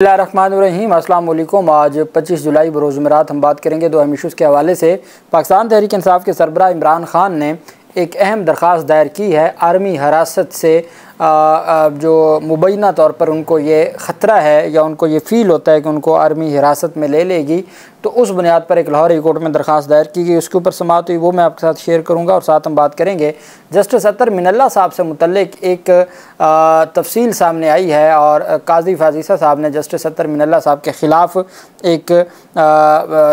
बिस्मिल्लाहिर्रहमानिर्रहीम। अस्सलाम वालेकुम। आज 25 जुलाई बरोज़ जुमेरात हम बात करेंगे दो अहम इशूज़ के हवाले से। पाकिस्तान तहरीक इंसाफ के सरबराह इमरान खान ने एक अहम दरख्वास्त दायर की है। आर्मी हिरासत से जो मुबैना तौर पर उनको ये ख़तरा है या उनको ये फ़ील होता है कि उनको आर्मी हिरासत में ले लेगी, तो उस बुनियाद पर एक लाहौर हाई कोर्ट में दरख्वास्त दायर की गई। उसके ऊपर समाअत हुई, वो मैं आपके साथ शेयर करूँगा और साथ हम बात करेंगे जस्टिस अतर मिनल्ला साहब से मुतल्लिक एक तफसील सामने आई है और काजी फाजीसा साहब ने जस्टिस अतर मिनल्ला साहब के ख़िलाफ़ एक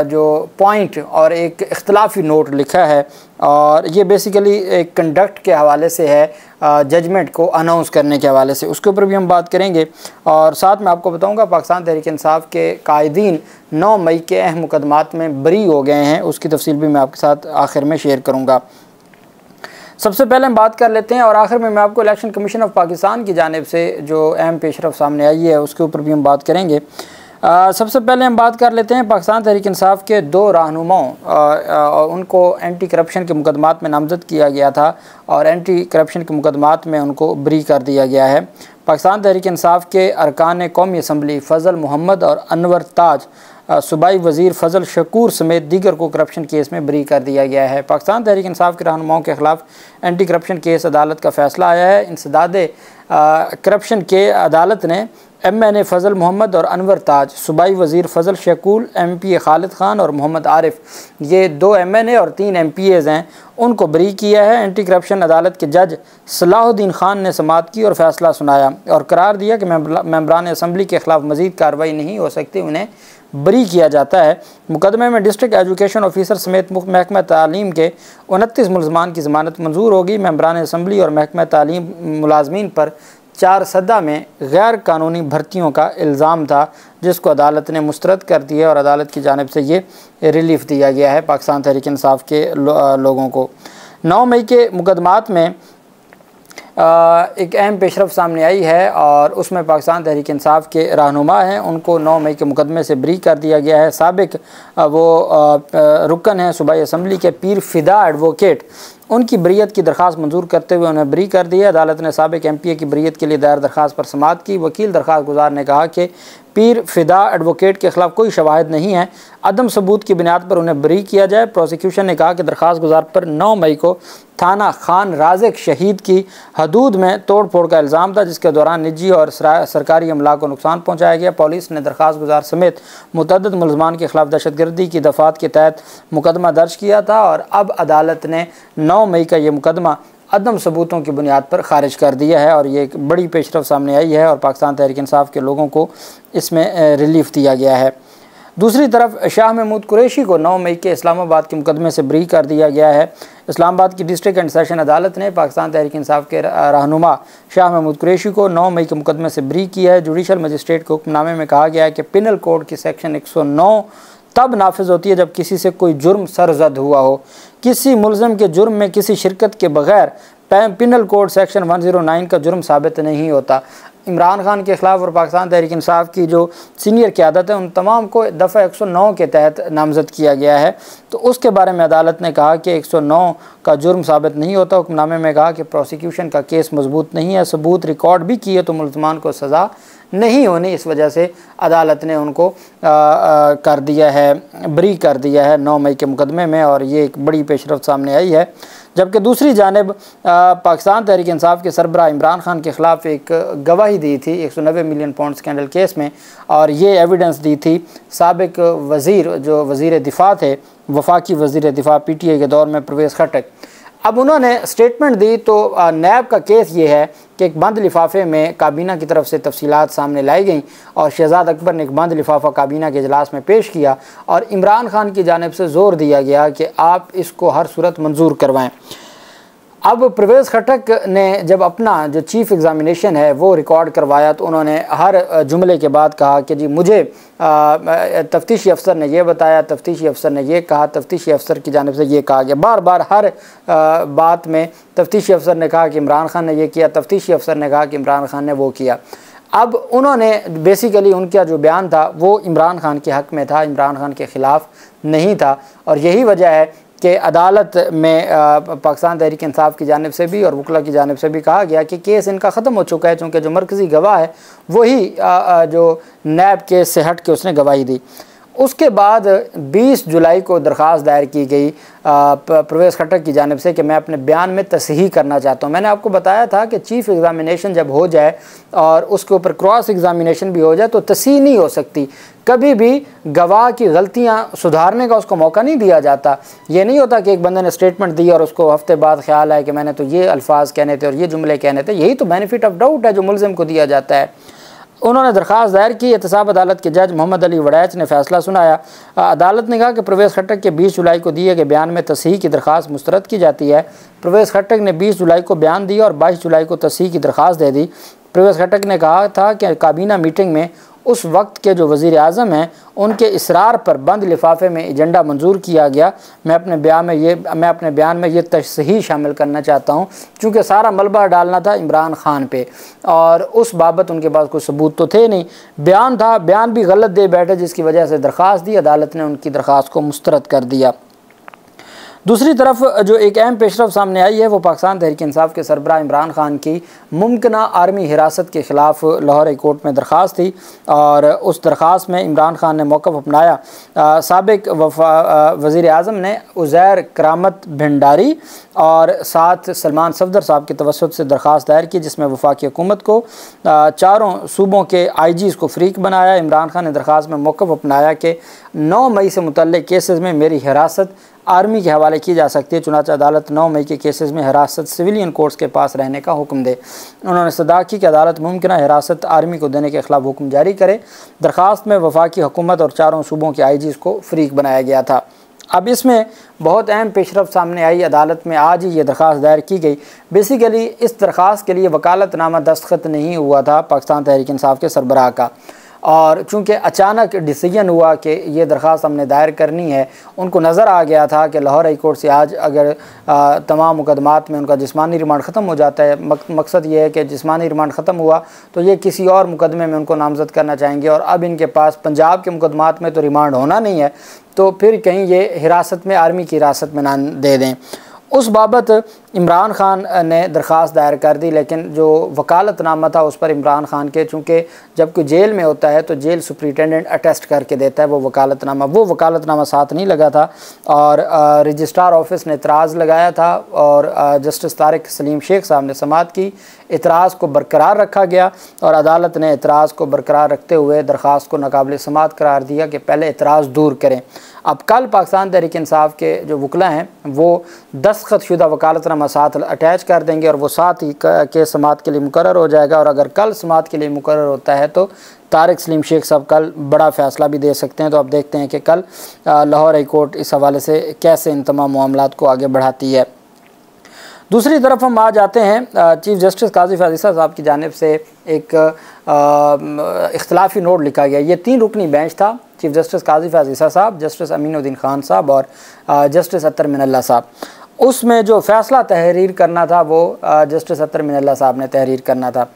जो पॉइंट और एक इख्तलाफी नोट लिखा है और ये बेसिकली एक कंडक्ट के हवाले से है, जजमेंट को अनाउंस करने के हवाले से। उसके ऊपर भी हम बात करेंगे और साथ में आपको बताऊंगा पाकिस्तान तहरीक इंसाफ के कायदीन 9 मई के अहम मुकदमात में बरी हो गए हैं, उसकी तफसील भी मैं आपके साथ आखिर में शेयर करूँगा। सबसे पहले हम बात कर लेते हैं और आखिर में मैं आपको इलेक्शन कमीशन ऑफ पाकिस्तान की जानिब से जो अहम पेशरफ सामने आई है उसके ऊपर भी हम बात करेंगे। सबसे पहले हम बात कर लेते हैं पाकिस्तान तहरीक इंसाफ के 2 रहनुमाओं, उनको एंटी करप्शन के मुकदमात में नामज़द किया गया था और एंटी करप्शन के मुकदमात में उनको बरी कर दिया गया है। पाकिस्तान तहरीक इंसाफ के अरकान कौमी असम्बली फ़ज़ल मोहम्मद और अनवर ताज, सूबाई वज़ीर फ़ज़ल शकूर समेत दीगर को करप्शन केस में बरी कर दिया गया है। पाकिस्तान तहरीक इंसाफ के रहनुमाओं के ख़िलाफ़ एंटी करप्शन केस अदालत का फ़ैसला आया है। इंसदादे करप्शन के अदालत ने MNA फ़ज़ल मोहम्मद और अनवर ताज, सूबाई वज़ीर फ़ज़ल शकूर, MPA खालिद ख़ान और मोहम्मद आरिफ, ये 2 MNA और 3 MPAs हैं, उनको बरी किया है। एंटी करप्शन अदालत के जज सलाहुद्दीन खान ने समाअत की और फ़ैसला सुनाया और करार दिया कि मेंबरान असम्बली के ख़िलाफ़ मज़ीद कार्रवाई नहीं हो सकती, उन्हें बरी किया जाता है। मुकदमे में डिस्ट्रिक्ट एजुकेशन ऑफिसर समेत महकमा तालीम के 29 मुलज़मान की ज़मानत मंजूर होगी। मेंबरान असम्बली और महकमा तालीम मुलाजमीन पर 4 सदा में गैर कानूनी भर्तियों का इल्ज़ाम था, जिसको अदालत ने मुस्तरद कर दिया और अदालत की जानिब से ये रिलीफ़ दिया गया है पाकिस्तान तहरीक इंसाफ के लोगों को। 9 मई के मुकदमात में एक अहम पेशरफ सामने आई है और उसमें पाकिस्तान तहरीक इंसाफ के रहनुमा हैं, उनको 9 मई के मुकदमे से बरी कर दिया गया है। साबिक वो रुकन हैं सूबाई असम्बली के पीर फिदा एडवोकेट, उनकी बरीयत की दरख्वास्त मंजूर करते हुए उन्हें बरी कर दिया। अदालत ने साबिक MPA की बरीयत के लिए दायर दरख्वास्त पर समाअत की। वकील दरख्वास्त गुजार ने कहा कि पीर फिदा एडवोकेट के ख़िलाफ़ कोई शवाहिद नहीं है, अदम सबूत की बुनियाद पर उन्हें बरी किया जाए। प्रोसिक्यूशन ने कहा कि दरख्वास्त गुजार पर 9 मई को थाना खान राज़िक शहीद की हदूद में तोड़ फोड़ का इल्ज़ाम था, जिसके दौरान निजी और सरकारी अमला को नुकसान पहुँचाया गया। पुलिस ने दरख्वास्त गुजार समेत मुतअद्दिद मुलज़मान के ख़िलाफ़ दहशतगर्दी की दफ़ात के तहत मुकदमा दर्ज किया था और अब अदालत ने 9 मई का ये मुकदमा अदम सबूतों की बुनियाद पर ख़ारिज कर दिया है और ये एक बड़ी पेशरफ सामने आई है और पाकिस्तान तहरीक इंसाफ के लोगों को इसमें रिलीफ़ दिया गया है। दूसरी तरफ शाह महमूद कुरैशी को 9 मई के इस्लामाबाद के मुकदमे से बरी कर दिया गया है। इस्लामाबाद की डिस्ट्रिक्ट एंड सेशन अदालत ने पाकिस्तान तहरीक इंसाफ के रहनुमा शाह महमूद कुरैशी को 9 मई के मुकदमे से बरी किया है। जुडिशल मजिस्ट्रेट के हुक्मनामे में कहा गया है कि पिनल कोड की सेक्शन 109 तब नाफिज होती है जब किसी से कोई जुर्म सरजद हुआ हो। किसी मुलज़म के जुर्म में किसी शिरकत के बगैर पिनल कोड सेक्शन 109 का जुर्म साबित नहीं होता। इमरान खान के ख़िलाफ़ और पाकिस्तान तहरीक इंसाफ की जो सीनियर क़यादत है उन तमाम को दफ़ा 109 के तहत नामज़द किया गया है, तो उसके बारे में अदालत ने कहा कि 109 का जुर्म साबित नहीं होता। हुक्मनामे में कहा कि प्रोसिक्यूशन का केस मजबूत नहीं है, सबूत रिकॉर्ड भी किए तो मुलज़मान को सज़ा नहीं होनी, इस वजह से अदालत ने उनको कर दिया है, बरी कर दिया है 9 मई के मुकदमे में और ये एक बड़ी पेशरफ सामने आई है। जबकि दूसरी जानिब पाकिस्तान तहरीक इंसाफ के सरबराह इमरान खान के ख़िलाफ़ एक गवाही दी थी 190 मिलियन पाउंड स्कैंडल केस में और ये एविडेंस दी थी साबिक वज़ीर जो वज़ीर दिफ़ा थे, वफाकी वज़ीर दिफ़ा PTI के दौर में परवेज़ खट्टक। अब उन्होंने स्टेटमेंट दी तो नैब का केस ये है कि एक बंद लिफाफे में काबीना की तरफ से तफसीलात सामने लाई गई और शहजाद अकबर ने एक बंद लिफाफा काबीना के इजलास में पेश किया और इमरान खान की जानिब से ज़ोर दिया गया कि आप इसको हर सूरत मंजूर करवाएं। अब परवेज़ खट्टक ने जब अपना जो चीफ़ एग्ज़ामिनेशन है वो रिकॉर्ड करवाया तो उन्होंने हर जुमले के बाद कहा कि जी मुझे तफ्तीशी अफसर ने यह बताया, तफ्तीशी अफसर ने यह कहा, तफ्तीशी अफसर की जानिब से ये कहा गया। बार बार हर बात में तफ्तीशी अफसर ने कहा कि इमरान खान ने यह किया, तफ्तीशी अफसर ने कहा कि इमरान खान ने वो किया। अब उन्होंने बेसिकली उनका जो बयान था वो इमरान खान के हक़ में था, इमरान खान के ख़िलाफ़ नहीं था और यही वजह है कि अदालत में पाकिस्तान तहरीक इंसाफ की जानिब से भी और वकला की जानिब से भी कहा गया कि केस इनका ख़त्म हो चुका है, चूँकि जो मरकज़ी गवाह है वही जो नैब केस से हट के उसने गवाही दी। उसके बाद 20 जुलाई को दरख्वास्त दायर की गई परवेज़ खट्टक की जानिब से कि मैं अपने बयान में तसहीह करना चाहता हूँ। मैंने आपको बताया था कि चीफ़ एग्ज़ामिनेशन जब हो जाए और उसके ऊपर क्रॉस एग्ज़ामिनेशन भी हो जाए तो तसहीह नहीं हो सकती। कभी भी गवाह की गलतियाँ सुधारने का उसको मौका नहीं दिया जाता। ये नहीं होता कि एक बंदे ने स्टेटमेंट दी और उसको हफ्ते बाद ख्याल आए कि मैंने तो ये अल्फाज कहने थे और ये जुमले कहने थे। यही तो बेनिफिट ऑफ डाउट है जो मुलज़िम को दिया जाता है। उन्होंने दरख्वास्त दायर की। एहतसाब अदालत के जज मोहम्मद अली वड़ैच ने फ़ैसला सुनाया। अदालत ने कहा कि परवेज़ खट्टक के 20 जुलाई को दिए गए बयान में तसहीह की दरख्वास्त मुस्तरद की जाती है। परवेज़ खट्टक ने 20 जुलाई को बयान दिया और 22 जुलाई को तसहीह की दरख्वास्त दे दी। परवेज़ खट्टक ने कहा था कि काबीना मीटिंग में उस वक्त के जो वज़ीर आज़म हैं उनके इसरार पर बंद लिफाफे में एजेंडा मंजूर किया गया। मैं अपने बयान में ये तसहीह शामिल करना चाहता हूँ, चूँकि सारा मलबा डालना था इमरान ख़ान पे और उस बाबत उनके पास कोई सबूत तो थे नहीं। बयान था, बयान भी गलत दे बैठे, जिसकी वजह से दरख्वास्त दी। अदालत ने उनकी दरख्वास्त को मुस्तरद कर दिया। दूसरी तरफ जो एक अहम पेशरफ सामने आई है वो पाकिस्तान तहरीक इंसाफ के सरबराह इमरान ख़ान की मुमकिना आर्मी हिरासत के ख़िलाफ़ लाहौर हाई कोर्ट में दरख्वास्त थी और उस दरख्वास्त में इमरान ख़ान ने मौक़िफ़ अपनाया। साबिक़ वज़ीर आज़म ने उज़ैर करामत भंडारी और साथ सलमान सफदर साहब की तवस्सुत से दरख्वास्त दायर की, जिसमें वफाकी हुकूमत को चारों सूबों के IGs को फ़रीक बनाया। इमरान ख़ान ने दरख्वास्त में मौक़िफ़ अपनाया कि 9 मई से मुतल्लिक़ केसेस में मेरी हिरासत आर्मी के हवाले की जा सकती है। चुनांचे अदालत 9 मई के केसेस में हिरासत सिविलियन कोर्ट्स के पास रहने का हुक्म दे। उन्होंने सदा की कि अदालत मुमकिन हिरासत आर्मी को देने के ख़िलाफ़ हुक्म जारी करे। दरख्वास्त में वफाकी हुकूमत और चारों सूबों के IGs को फ़रीक बनाया गया था। अब इसमें बहुत अहम पेशरफ सामने आई। अदालत में आज ही ये दरख्वास्त दायर की गई। बेसिकली इस दरख्वास्त के लिए वकालतनामा दस्तखत नहीं हुआ था पाकिस्तान तहरीक इंसाफ के सरबराह का, और चूँकि अचानक डिसीजन हुआ कि ये दरख्वास्त हमने दायर करनी है, उनको नज़र आ गया था कि लाहौर हाई कोर्ट से आज अगर तमाम मुकदमात में उनका जिस्मानी रिमांड ख़त्म हो जाता है, मकसद ये है कि जिस्मानी रिमांड ख़त्म हुआ तो ये किसी और मुकदमे में उनको नामज़द करना चाहेंगे और अब इनके पास पंजाब के मुकदमात में तो रिमांड होना नहीं है, तो फिर कहीं ये हिरासत में आर्मी की हिरासत में ना दे दें। उस बाबत इमरान ख़ान ने दरख्वास्त दायर कर दी, लेकिन जो वकालतनामा था उस पर इमरान ख़ान के, चूँकि जब कोई जेल में होता है तो जेल सुपरिटेंडेंट अटेस्ट करके देता है वो वकालतनामा साथ नहीं लगा था और रजिस्ट्रार ऑफिस ने इतराज़ लगाया था और जस्टिस तारिक सलीम शेख साहब ने समाअत की। इतराज़ को बरकरार रखा गया और अदालत ने इतराज़ को बरकरार रखते हुए दरख्वास्त को नाकाबिल समाअत करार दिया कि पहले इतराज़ दूर करें। अब कल पाकिस्तान तहरीक इंसाफ के जो वकला हैं वो दस्तखतशुदा वकालतनामा साथ अटैच कर देंगे और वो साथ ही के समाअत के लिए मुकर्रर हो जाएगा। और अगर कल समाअत के लिए मुकर्रर होता है तो तारिक सलीम शेख साहब कल बड़ा फ़ैसला भी दे सकते हैं। तो अब देखते हैं कि कल लाहौर हाई कोर्ट इस हवाले से कैसे इन तमाम मामलात को आगे बढ़ाती है। दूसरी तरफ हम आ जाते हैं, चीफ़ जस्टिस काजी फ़ाज़ ईसा साहब की जानिब से एक इख्तलाफी नोट लिखा गया। ये 3 रुकनी बेंच था, चीफ़ जस्टिस काजी फ़ाज़ ईसा साहब, जस्टिस अमीनुद्दीन ख़ान साहब और जस्टिस अतर मिनल्ला साहब। उसमें जो फ़ैसला तहरीर करना था वो जस्टिस अतर मिनल्ला साहब ने तहरीर करना था।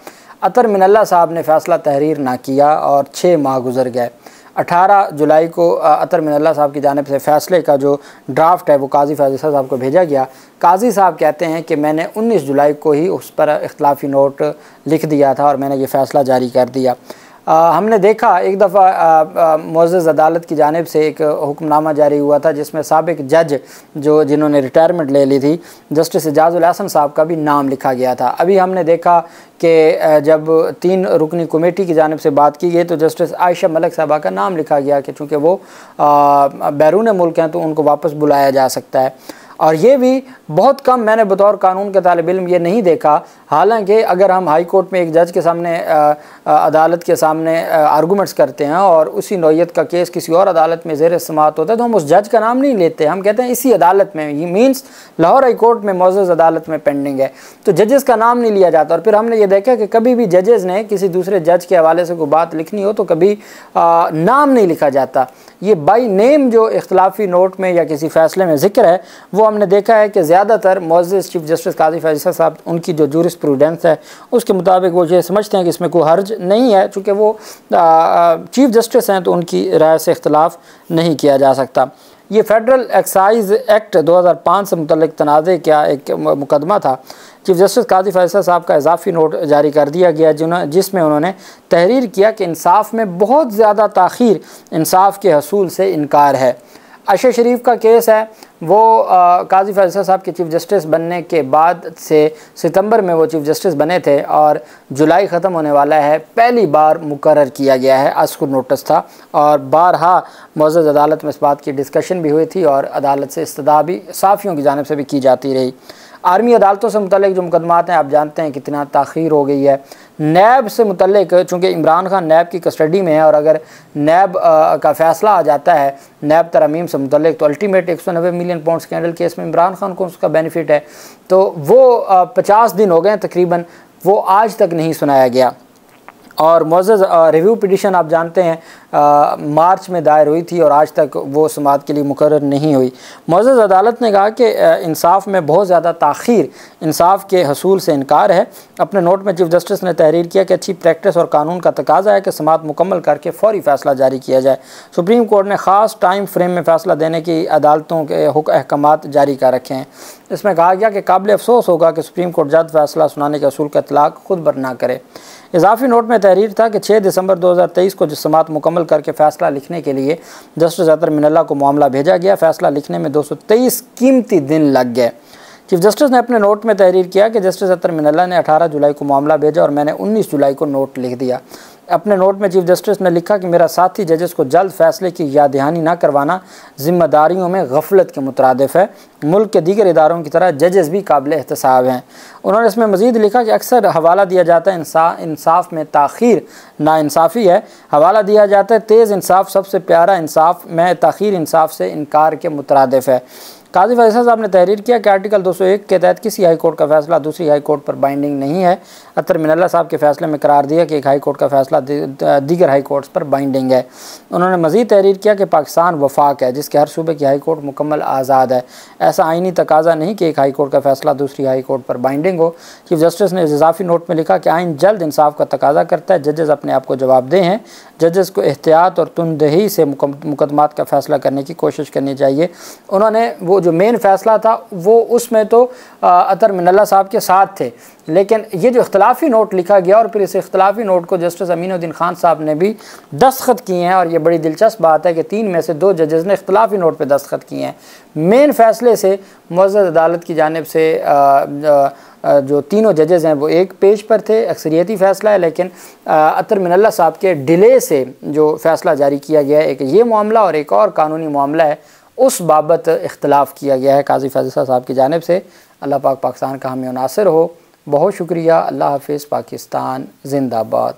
अतर मिनल्ला साहब ने फ़ैसला तहरीर ना किया और 6 माह गुजर गए। 18 जुलाई को अतर मिनल्ला साहब की जानिब से फ़ैसले का जो ड्राफ्ट है वो काजी फ़ाज़ ईसा साहब को भेजा गया। काजी साहब कहते हैं कि मैंने 19 जुलाई को ही उस पर इख्तलाफी नोट लिख दिया था और मैंने ये फ़ैसला जारी कर दिया। हमने देखा एक दफ़ा मुअज़्ज़ज़ अदालत की जानिब से एक हुक्मनामा जारी हुआ था जिसमें साबिक़ जज जिन्होंने रिटायरमेंट ले ली थी, जस्टिस एजाज़ुल हसन साहब का भी नाम लिखा गया था। अभी हमने देखा कि जब 3 रुकनी कमेटी की जानिब से बात की गई तो जस्टिस आयशा मलिक साहबा का नाम लिखा गया कि चूँकि वो बैरून मुल्क हैं तो उनको वापस बुलाया जा सकता है। और ये भी बहुत कम मैंने बतौर कानून के तालिब इल्म ये नहीं देखा। हालांकि अगर हम हाई कोर्ट में एक जज के सामने अदालत के सामने आर्गूमेंट्स करते हैं और उसी नौइयत का केस किसी और अदालत में ज़ेर समाअत होता है तो हम उस जज का नाम नहीं लेते, हम कहते हैं इसी अदालत में, ये मीन्स लाहौर हाई कोर्ट में मुअज़्ज़ज़ अदालत में पेंडिंग है, तो जजेस का नाम नहीं लिया जाता। और फिर हमने ये देखा कि कभी भी जजेस ने किसी दूसरे जज के हवाले से कोई बात लिखनी हो तो कभी नाम नहीं लिखा जाता। ये बाई नेम जो इख्तलाफी नोट में या किसी फ़ैसले में ज़िक्र है वो हमने देखा है कि ज़्यादातर मुअज़्ज़ज़ चीफ़ जस्टिस काज़ी फ़ाज़ ईसा साहब उनकी जो जूरिस्प्रूडेंस है उसके मुताबिक वो ये समझते हैं कि इसमें कोई हर्ज नहीं है, चूँकि वो चीफ़ जस्टिस हैं तो उनकी राय से इख्तलाफ नहीं किया जा सकता। ये फेडरल एक्साइज एक्ट 2005 से मुतल्लिक तनाज़े का एक मुकदमा था। चीफ जस्टिस काजी फैसल साहब का इजाफी नोट जारी कर दिया गया जिसमें उन्होंने तहरीर किया कि इंसाफ में बहुत ज़्यादा ताख़ीर इंसाफ के हसूल से इनकार है। अरशद शरीफ का केस है, वो काजी फैसल साहब के चीफ जस्टिस बनने के बाद से सितंबर में वो चीफ जस्टिस बने थे और जुलाई ख़त्म होने वाला है, पहली बार मुकर्रर किया गया है। अस्कुर नोटिस था और बारहा मुअज़्ज़ज़ अदालत में इस बात की डिस्कशन भी हुई थी और अदालत से इस्तदा भी साफ़ियों की जानिब से भी की जाती रही। आर्मी अदालतों से मुतल्लिक जो मुकदमात हैं, आप जानते हैं कितना ताख़ीर हो गई है। नैब से मुतल्लिक, चूँकि इमरान खान नैब की कस्टडी में है और अगर नैब का फ़ैसला आ जाता है नैब तरमीम से मुतल्लिक, तो ultimate 190 million pound scandal case में इमरान खान को उसका बेनिफिट है। तो वो 50 दिन हो गए तकरीबन, वो आज तक नहीं सुनाया गया। और मुअज़्ज़ज़ रिव्यू पिटिशन आप जानते हैं मार्च में दायर हुई थी और आज तक वो समाअत के लिए मुकर्रर नहीं हुई। मुअज़्ज़ज़ अदालत ने कहा कि इंसाफ में बहुत ज़्यादा ताख़ीर इंसाफ के हसूल से इनकार है। अपने नोट में चीफ जस्टिस ने तहरीर किया कि अच्छी प्रैक्टिस और कानून का तकाज़ा है कि समाअत मुकम्मल करके फ़ौरी फ़ैसला जारी किया जाए। सुप्रीम कोर्ट ने ख़ास टाइम फ्रेम में फ़ैसला देने की अदालतों के अहकामात जारी कर रखे हैं। इसमें कहा गया कि काबिल अफसोस होगा कि सुप्रीम कोर्ट जल्द फ़ैसला सुनाने के असूल का इतलाक़ खुद बर ना करे। इजाफी नोट में तहरीर था कि 6 दिसंबर 2023 को जिस समाअत मुकम्मल करके फ़ैसला लिखने के लिए जस्टिस अतर मिनल्ला को मामला भेजा गया, फ़ैसला लिखने में 223 कीमती दिन लग गए। चीफ जस्टिस ने अपने नोट में तहरीर किया कि जस्टिस अतर मिनल्ला ने 18 जुलाई को मामला भेजा और मैंने 19 जुलाई को नोट लिख दिया। अपने नोट में चीफ जस्टिस ने लिखा कि मेरा साथी जजेस को जल्द फैसले की याद दहानी न करवाना जिम्मेदारियों में गफलत के मुतरादिफ है। मुल्क के दीगर इदारों की तरह जजेस भी काबिल एहतसाब हैं। उन्होंने इसमें मज़ीद लिखा कि अक्सर हवाला दिया जाता है इंसाफ में ताख़ीर नाइंसाफ़ी है। हवाला दिया जाता है तेज़ इंसाफ सबसे प्यारा इंसाफ में ताख़ीर इंसाफ से इनकार के मुतरादिफ है। काजी फैसल साहब ने तहरीर किया कि आर्टिकल 201 के तहत किसी हाई कोर्ट का फ़ैसला दूसरी हाई कोर्ट पर बाइंडिंग नहीं है। अतर मिनल्ला साहब के फ़ैसले में करार दिया कि एक हाई कोर्ट का फ़ैसला दीगर हाई कोर्ट्स पर बाइंडिंग है। उन्होंने मज़ीद तहरीर किया कि पाकिस्तान वफाक है जिसके हर सूबे की हाई कोर्ट मुकम्मल आज़ाद है। ऐसा आइनी तकाजा नहीं कि एक हाई कोर्ट का फ़ैसला दूसरी हाई कोर्ट पर बाइंडिंग हो। चीफ जस्टिस ने इजाफी नोट में लिखा कि आइन जल्द इंसाफ का तकाजा करता है। जजेस अपने आप को जवाबदेह हैं। जजेस को एहतियात और तुंदही से मुकदमात का फ़ैसला करने की कोशिश करनी चाहिए। उन्होंने वो जो मेन फ़ैसला था वो उसमें तो अतर मिनल्ला साहब के साथ थे, लेकिन ये जो इख्तलाफी नोट लिखा गया और फिर इस इख्तलाफी नोट को जस्टिस अमीनुद्दीन खान साहब ने भी दस्तखत किए हैं। और ये बड़ी दिलचस्प बात है कि 3 में से 2 जजेस ने इख्तलाफी नोट पे दस्तखत किए हैं। मेन फ़ैसले से मुअज़्ज़ज़ अदालत की जानिब से जो तीनों जजेस हैं वो एक पेज पर थे, अक्सरियती फ़ैसला है, लेकिन अतर मिनल्ला साहब के डिले से जो फ़ैसला जारी किया गया है, एक ये मामला और एक और कानूनी मामला है, उस बाबत इख्तलाफ किया गया है काजी फैसल साहब की जानिब से। अल्लाह पाक पाकिस्तान का हामी नासिर हो। बहुत शुक्रिया। अल्लाह हाफ़िज़। पाकिस्तान ज़िंदाबाद।